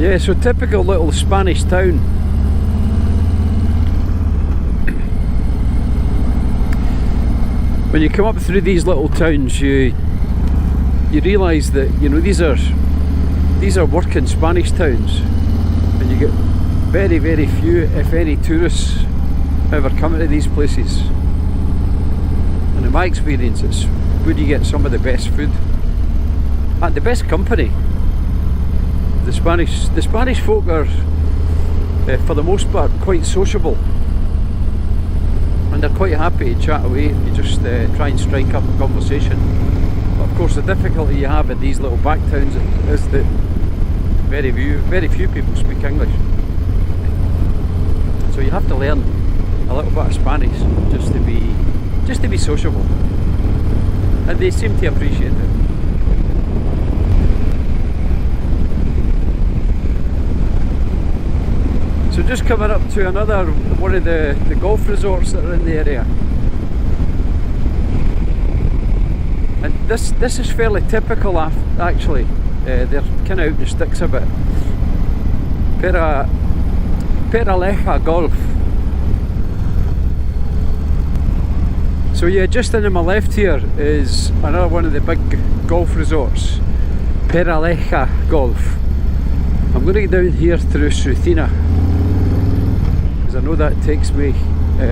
Yeah, so typical little Spanish town. When you come up through these little towns, you realise that, you know, these are working Spanish towns, and you get very, very few, if any, tourists ever coming to these places. And in my experience, it's where you get some of the best food and the best company. The Spanish folk are, for the most part, quite sociable, and they're quite happy to chat away. You just try and strike up a conversation. But of course, the difficulty you have in these little back towns is that very few people speak English. So you have to learn a little bit of Spanish just to be sociable, and they seem to appreciate it. So just coming up to another one of the golf resorts that are in the area, and this is fairly typical actually. They're kind of out the sticks a bit. Peraleja Golf. So yeah, just in my left here is another one of the big golf resorts, Peraleja Golf. I'm going to get down here through Ceutina, because I know that takes me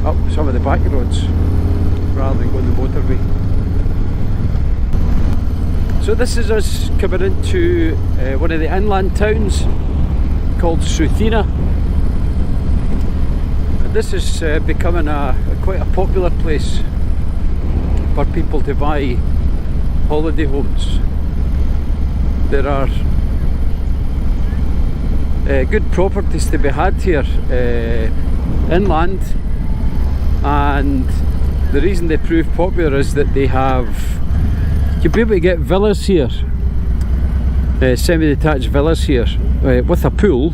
up some of the back roads rather than going the motorway. So this is us coming into one of the inland towns called Ceutina. And this is becoming quite a popular place for people to buy holiday homes. There are good properties to be had here inland, and the reason they prove popular is that they have, you'll be able to get villas here, semi-detached villas here with a pool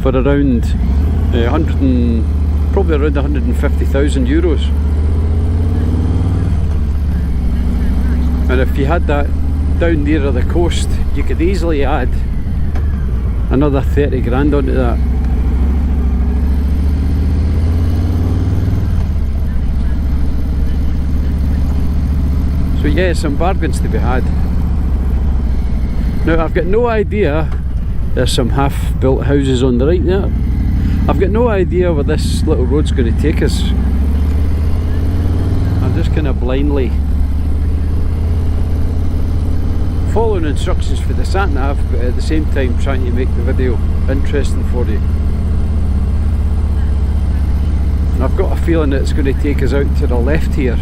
for around probably around 150,000 euros. And if you had that down nearer the coast, you could easily add another 30 grand onto that. So yeah, some bargains to be had. Now I've got no idea, there's some half-built houses on the right there. I've got no idea where this little road's going to take us. I'm just kind of blindly following instructions for the sat-nav, but at the same time trying to make the video interesting for you. And I've got a feeling that it's going to take us out to the left here,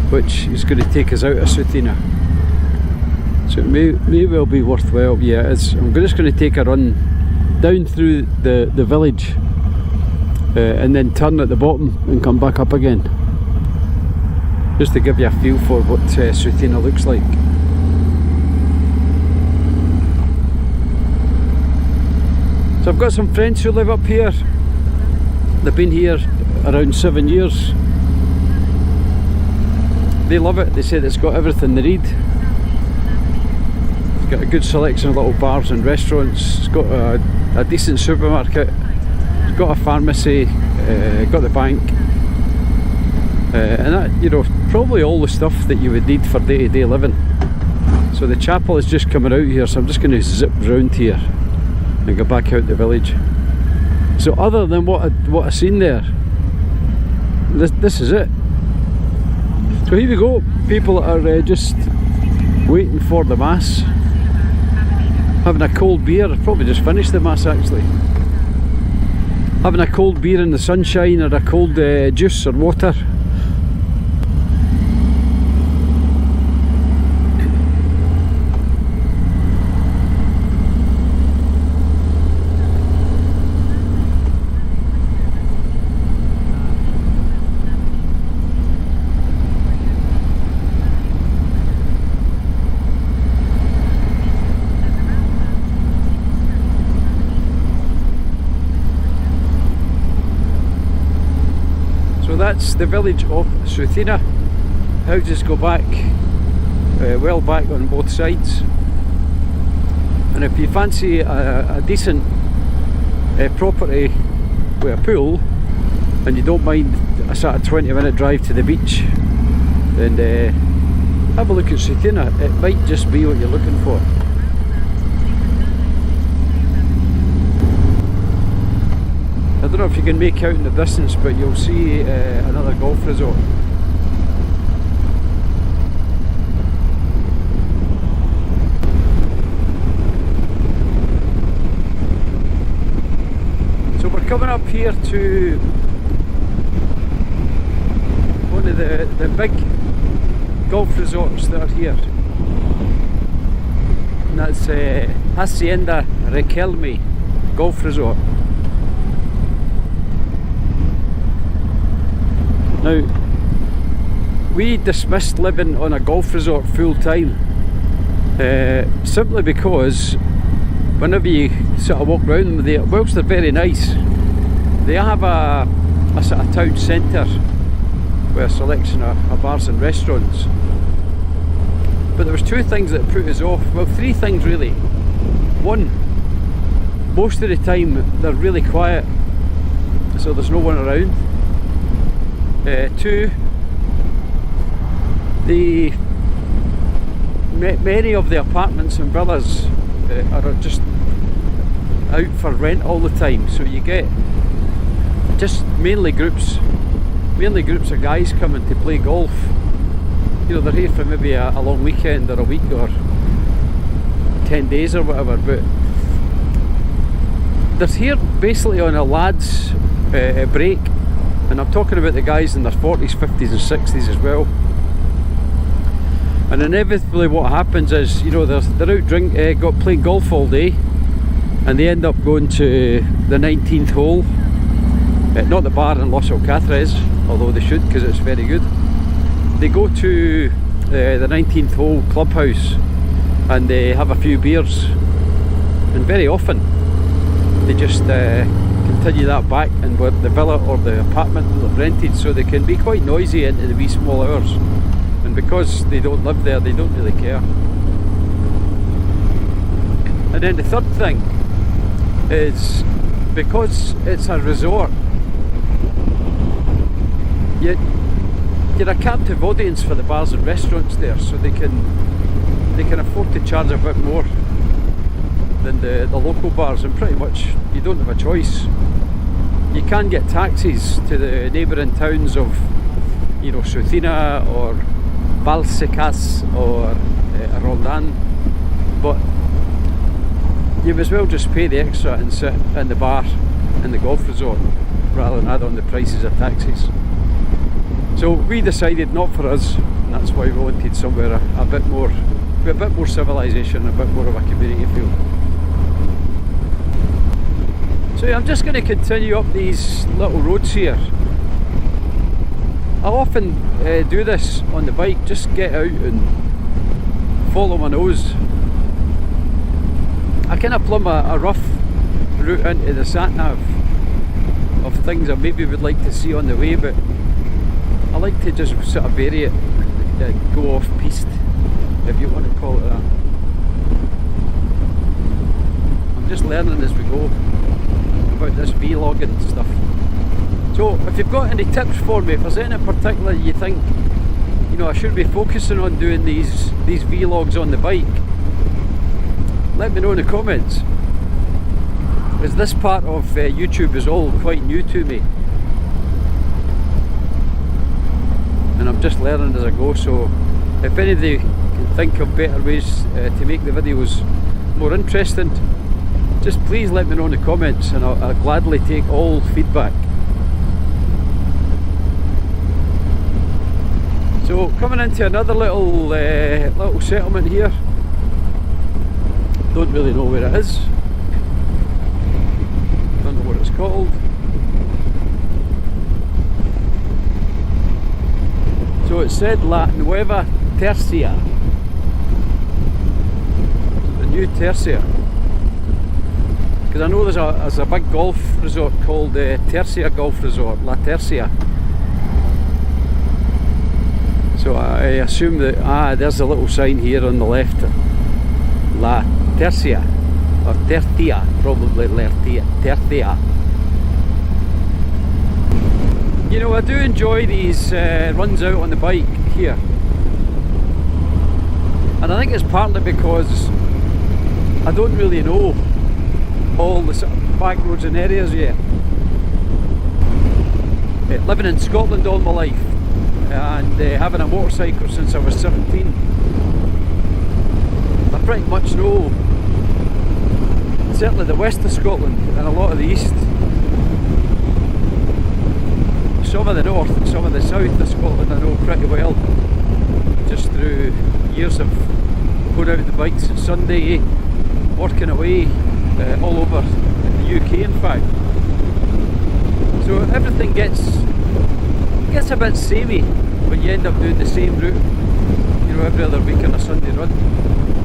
which is going to take us out of Ceutina. So it may well be worthwhile. Yeah, I'm just going to take a run down through the village and then turn at the bottom and come back up again, just to give you a feel for what Ceutina looks like. So I've got some friends who live up here. They've been here around 7 years. They love it. They said it's got everything they need. It's got a good selection of little bars and restaurants. It's got a decent supermarket. It's got a pharmacy. Got the bank, and that, you know, probably all the stuff that you would need for day-to-day living. So the chapel is just coming out here, so I'm just going to zip round here and go back out the village. So other than what I've seen there, this is it. So here we go. People are just waiting for the mass, having a cold beer. I've probably just finished the mass actually. Having a cold beer in the sunshine, or a cold juice or water. That's the village of Ceutina. Houses go back, well back on both sides. And if you fancy a decent property with a pool, and you don't mind a sort of 20-minute drive to the beach, then have a look at Scenic. It might just be what you're looking for. I don't know if you can make out in the distance, but you'll see another golf resort. So we're coming up here to one of the big golf resorts that are here, and that's Hacienda Riquelme Golf Resort. Now, we dismissed living on a golf resort full time simply because whenever you sort of walk around them, whilst they're very nice, they have a sort of town centre with a selection of bars and restaurants. But there was two things that put us off, well, three things really. One, most of the time they're really quiet, so there's no one around. Two, many of the apartments and villas are just out for rent all the time, so you get just mainly groups of guys coming to play golf. You know, they're here for maybe a long weekend or a week or 10 days or whatever, but they're here basically on a lad's break. And I'm talking about the guys in their 40s, 50s and 60s as well. And inevitably what happens is, you know, they're out playing golf all day, and they end up going to the 19th hole. Not the bar in Los Alcatres, although they should, because it's very good. They go to the 19th hole clubhouse and they have a few beers, and very often they just continue that back in the villa or the apartment that they've rented, so they can be quite noisy into the wee small hours, and because they don't live there, they don't really care. And then the third thing is, because it's a resort, you're a captive audience for the bars and restaurants there, so they can afford to charge a bit more than the local bars, and pretty much you don't have a choice. You can get taxis to the neighbouring towns of, you know, Scenic or Avileses or Roldan, but you may as well just pay the extra and sit in the bar in the golf resort rather than add on the prices of taxis. So we decided not for us, and that's why we wanted somewhere a bit more civilization, a bit more of a community feel. So yeah, I'm just going to continue up these little roads here. I often do this on the bike, just get out and follow my nose. I kind of plumb a rough route into the sat-nav of things I maybe would like to see on the way, but I like to just sort of vary it, go off piste, if you want to call it that. I'm just learning as we go about this vlogging stuff. So if you've got any tips for me, if there's anything in particular you think, you know, I should be focusing on doing these vlogs on the bike, let me know in the comments, as this part of YouTube is all quite new to me and I'm just learning as I go. So if anybody can think of better ways to make the videos more interesting, just please let me know in the comments, and I'll gladly take all feedback. So coming into another little settlement here. Don't really know where it is. Don't know what it's called. So it said La Nueva Tercia. The new Tercia. Because I know there's a big golf resort called Tercia Golf Resort, La Tercia. So I assume that, there's a little sign here on the left, La Tercia. or Tercia, probably Tercia. You know, I do enjoy these runs out on the bike here, and I think it's partly because I don't really know all the sort of back roads and areas yet. Living in Scotland all my life and having a motorcycle since I was 17, I pretty much know certainly the west of Scotland and a lot of the east, some of the north and some of the south of Scotland I know pretty well, just through years of going out with the bikes on Sunday, working away all over the UK in fact. So everything gets a bit samey when you end up doing the same route, you know, every other week on a Sunday run.